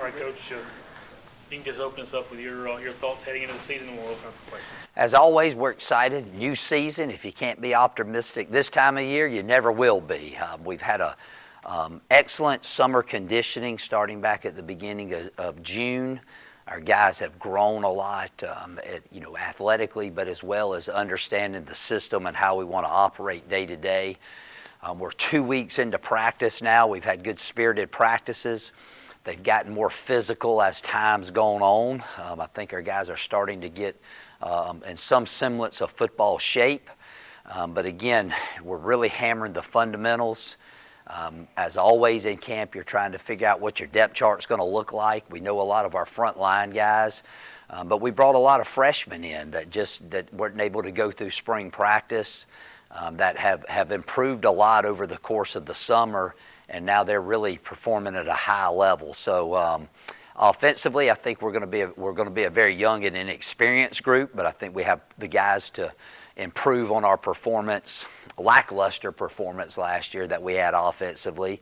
All right, Coach, you can just open us up with your thoughts heading into the season, and we'll open up for questions. As always, we're excited. New season. If you can't be optimistic this time of year, you never will be. We've had a excellent summer conditioning starting back at the beginning of June. Our guys have grown a lot, athletically, but as well as understanding the system and how we want to operate day to day. We're 2 weeks into practice now. We've had good spirited practices. They've gotten more physical as time's gone on. I think our guys are starting to get in some semblance of football shape. But again, we're really hammering the fundamentals. As always in camp, you're trying to figure out what your depth chart's going to look like. We know a lot of our front line guys, but we brought a lot of freshmen in that weren't able to go through spring practice, that have improved a lot over the course of the summer, and now they're really performing at a high level. So offensively, I think we're going to be a very young and inexperienced group, but I think we have the guys to improve on our lackluster performance last year that we had offensively.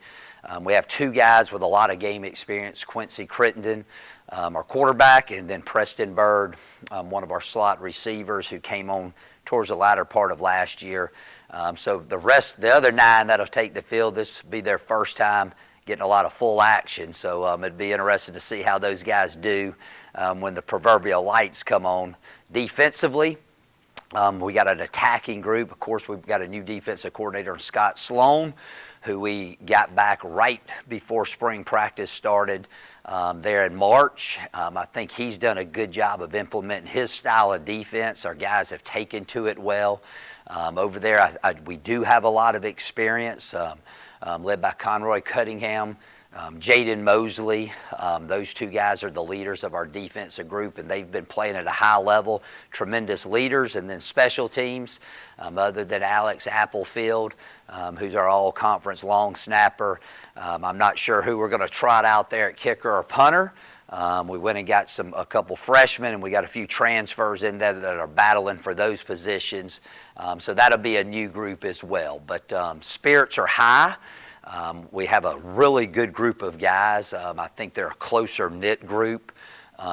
We have 2 guys with a lot of game experience, Quincy Crittenden, our quarterback, and then Preston Bird, one of our slot receivers who came on towards the latter part of last year. So the other 9 that'll take the field, this will be their first time getting a lot of full action. So it'd be interesting to see how those guys do when the proverbial lights come on. Defensively, we got an attacking group. Of course, we've got a new defensive coordinator, Scott Sloan, who we got back right before spring practice started there in March. I think he's done a good job of implementing his style of defense. Our guys have taken to it well. Over there, we do have a lot of experience, led by Conroy Cunningham, Jaden Mosley. Those 2 guys are the leaders of our defensive group, and they've been playing at a high level, tremendous leaders. And then special teams, other than Alex Applefield, who's our all-conference long snapper. I'm not sure who we're going to trot out there at kicker or punter. We went and got a couple freshmen, and we got a few transfers in there that are battling for those positions. So that'll be a new group as well. But spirits are high. We have a really good group of guys. I think they're a closer knit group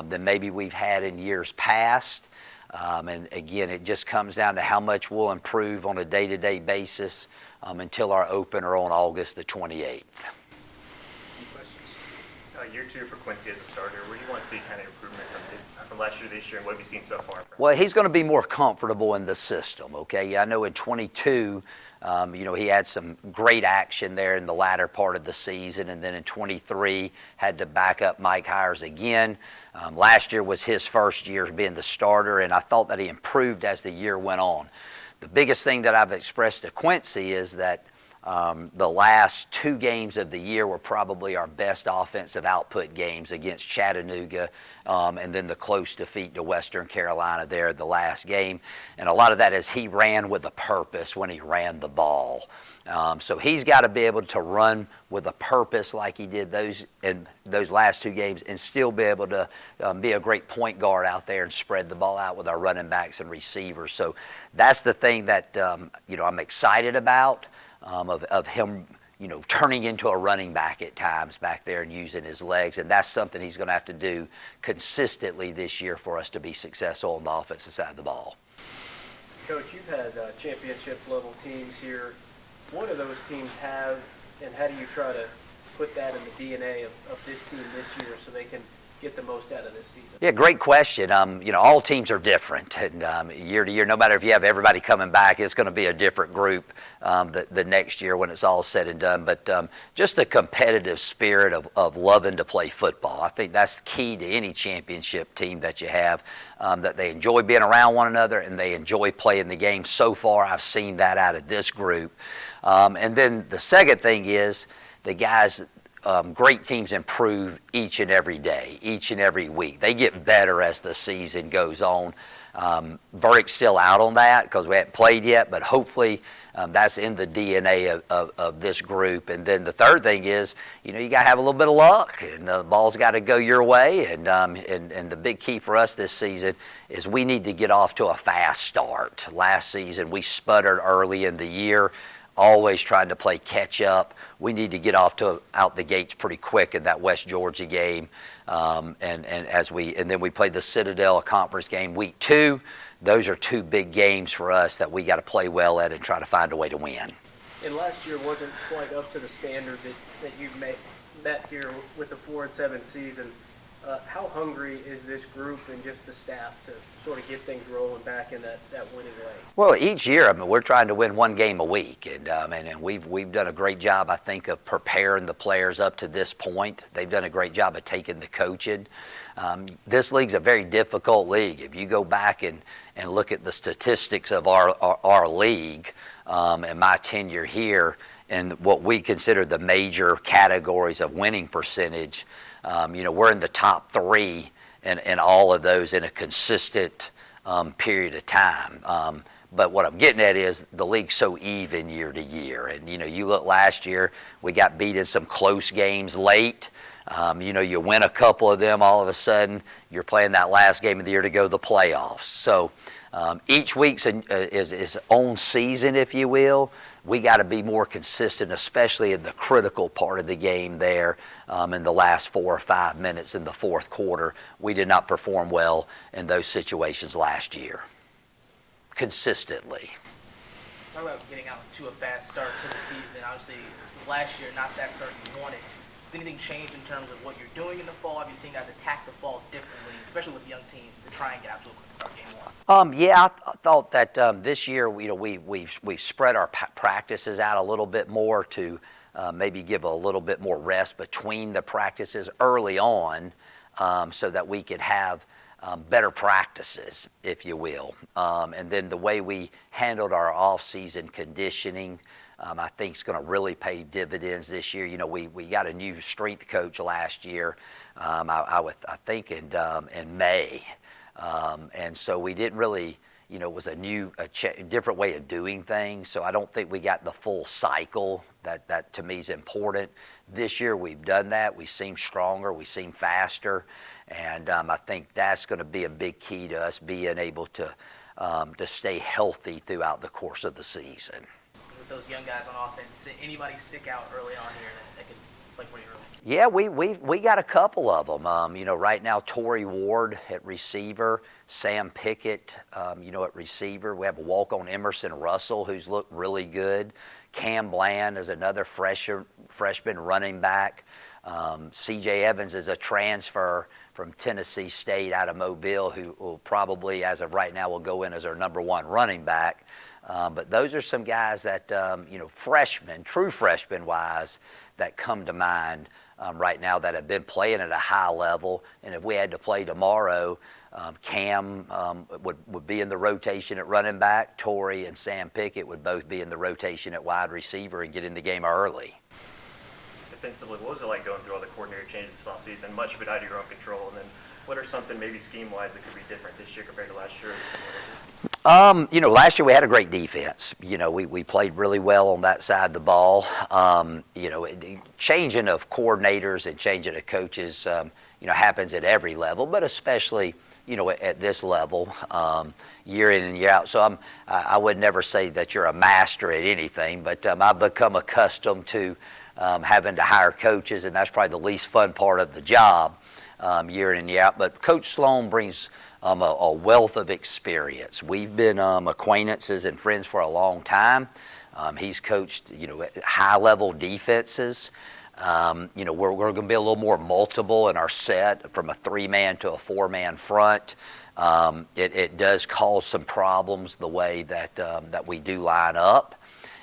than maybe we've had in years past. And again, it just comes down to how much we'll improve on a day-to-day basis until our opener on August the 28th. Year 2 for Quincy as a starter. Where do you want to see kind of improvement from last year to this year, and what have you seen so far? Well, he's going to be more comfortable in the system, okay? I know in 22, he had some great action there in the latter part of the season, and then in 23 had to back up Mike Hires again. Last year was his first year being the starter, and I thought that he improved as the year went on. The biggest thing that I've expressed to Quincy is that the last 2 games of the year were probably our best offensive output games against Chattanooga, and then the close defeat to Western Carolina there the last game. And a lot of that is he ran with a purpose when he ran the ball. So he's got to be able to run with a purpose like he did those last 2 games, and still be able to be a great point guard out there and spread the ball out with our running backs and receivers. So that's the thing that I'm excited about. Of him, turning into a running back at times back there and using his legs. And that's something he's going to have to do consistently this year for us to be successful on the offensive side of the ball. Coach, you've had championship-level teams here. What do those teams have, and how do you try to put that in the DNA of this team this year so they can get the most out of this season? Yeah, great question. All teams are different, and year to year, no matter if you have everybody coming back, it's going to be a different group the next year when it's all said and done. But just the competitive spirit of loving to play football, I think that's key to any championship team that you have, that they enjoy being around one another and they enjoy playing the game. So far, I've seen that out of this group. And then the second thing is the guys. Great teams improve each and every day, each and every week. They get better as the season goes on. Burke's still out on that because we haven't played yet, but hopefully that's in the DNA of this group. And then the third thing is, you got to have a little bit of luck, and the ball's got to go your way. And the big key for us this season is we need to get off to a fast start. Last season we sputtered early in the year. always trying to play catch up. We need to get out the gates pretty quick in that West Georgia game, and then we played the Citadel, a conference game, week 2. Those are 2 big games for us that we got to play well at and try to find a way to win. And last year wasn't quite up to the standard that you've met here with the 4-7 season. How hungry is this group and just the staff to sort of get things rolling back in that winning way? Well, each year, we're trying to win 1 game a week, and we've done a great job, I think, of preparing the players up to this point. They've done a great job of taking the coaching. This league's a very difficult league. If you go back and look at the statistics of our league, and my tenure here, and what we consider the major categories of winning percentage, we're in the top 3 in all of those in a consistent period of time. But what I'm getting at is the league's so even year to year. And, you look last year, we got beat in some close games late. You win a couple of them, all of a sudden, you're playing that last game of the year to go to the playoffs. So each week's is its own season, if you will. We got to be more consistent, especially in the critical part of the game there in the last 4 or 5 minutes in the fourth quarter. We did not perform well in those situations last year, consistently. Talk about getting out to a fast start to the season. Obviously, last year, not that start you wanted. Has anything changed in terms of what you're doing in the fall? Have you seen guys attack the fall differently, especially with young teams, to try and get out to a quick start game 1? Yeah, I thought that this year, we've spread our practices out a little bit more to maybe give a little bit more rest between the practices early on, so that we could have better practices, if you will. And then the way we handled our off-season conditioning, I think is going to really pay dividends this year. We got a new strength coach last year, I think in May. And so we didn't really, it was a different way of doing things. So I don't think we got the full cycle that to me is important. This year we've done that. We seem stronger. We seem faster. And I think that's going to be a big key to us being able to stay healthy throughout the course of the season. With those young guys on offense, anybody stick out early on here that could play pretty early? Yeah, we got a couple of them. Right now, Torrey Ward at receiver, Sam Pickett, at receiver. We have a walk-on Emerson Russell, who's looked really good. Cam Bland is another freshman running back. C.J. Evans is a transfer from Tennessee State out of Mobile, who will probably, as of right now, will go in as our number 1 running back. But those are some guys that, freshmen, true freshman-wise, that come to mind right now that have been playing at a high level. And if we had to play tomorrow, Cam would be in the rotation at running back. Torrey and Sam Pickett would both be in the rotation at wide receiver and get in the game early. Defensively, what was it like going through all the coordinator changes this offseason? Much of it out of your own control. And then what are something maybe scheme-wise that could be different this year compared to last year? Last year we had a great defense. We played really well on that side of the ball. Changing of coordinators and changing of coaches, happens at every level, but especially, at this level, year in and year out. So I would never say that you're a master at anything, but I've become accustomed to having to hire coaches, and that's probably the least fun part of the job, year in and year out. But Coach Sloan brings a wealth of experience. We've been acquaintances and friends for a long time. He's coached, high-level defenses. We're going to be a little more multiple in our set from a 3-man to a 4-man front. It does cause some problems the way that we do line up.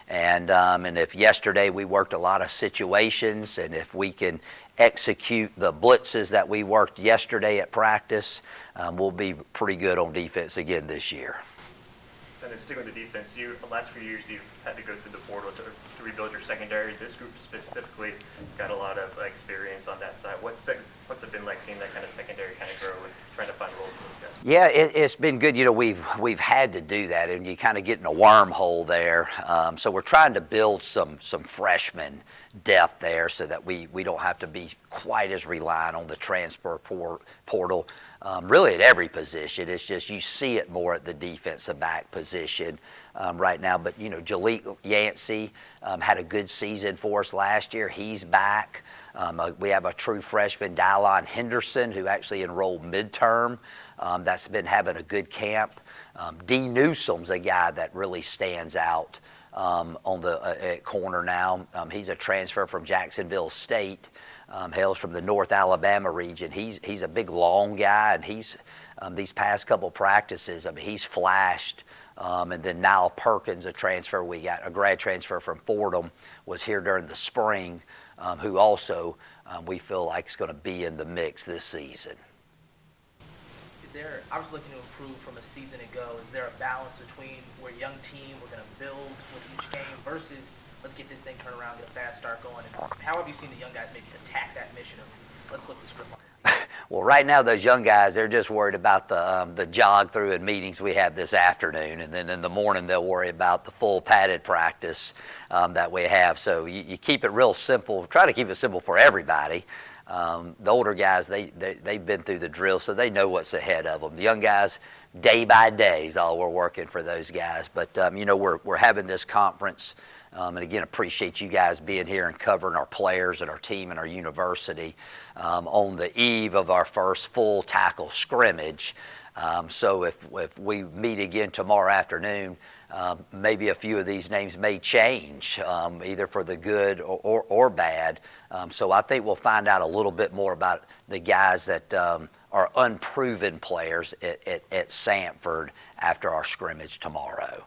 And if yesterday we worked a lot of situations, and if we can execute the blitzes that we worked yesterday at practice, we'll be pretty good on defense again this year. And then sticking with the defense, the last few years you've had to go through the portal to rebuild your secondary. This group specifically has got a lot of experience on that side. What's it been like seeing that kind of secondary kind of grow and trying to find roles for those guys? Yeah, it's been good. We've had to do that, and you kind of get in a wormhole there. So we're trying to build some freshman depth there so that we don't have to be quite as reliant on the transfer portal, really at every position. It's just you see it more at the defensive back position right now. But, Jalik Yancey had a good season for us last year. He's back. We have a true freshman, Dylon Henderson, who actually enrolled midterm. That's been having a good camp. D. Newsome's a guy that really stands out on the at corner now. He's a transfer from Jacksonville State, hails from the North Alabama region. He's a big, long guy, and he's these past couple practices, he's flashed. And then Niall Perkins, a grad transfer from Fordham, was here during the spring, who also we feel like is going to be in the mix this season. I was looking to improve from a season ago. Is there a balance between we're a young team, we're going to build with each game, versus let's get this thing turned around, get a fast start going? And how have you seen the young guys maybe attack that mission of let's flip the script on this season? Well, right now those young guys, they're just worried about the jog through and meetings we have this afternoon, and then in the morning they'll worry about the full padded practice that we have. So you keep it real simple. Try to keep it simple for everybody. The older guys, they've been through the drill, so they know what's ahead of them. The young guys, day by day is all we're working for those guys. But, we're having this conference, and again, appreciate you guys being here and covering our players and our team and our university on the eve of our first full tackle scrimmage. So if we meet again tomorrow afternoon, maybe a few of these names may change, either for the good or bad. So I think we'll find out a little bit more about the guys that are unproven players at Samford after our scrimmage tomorrow.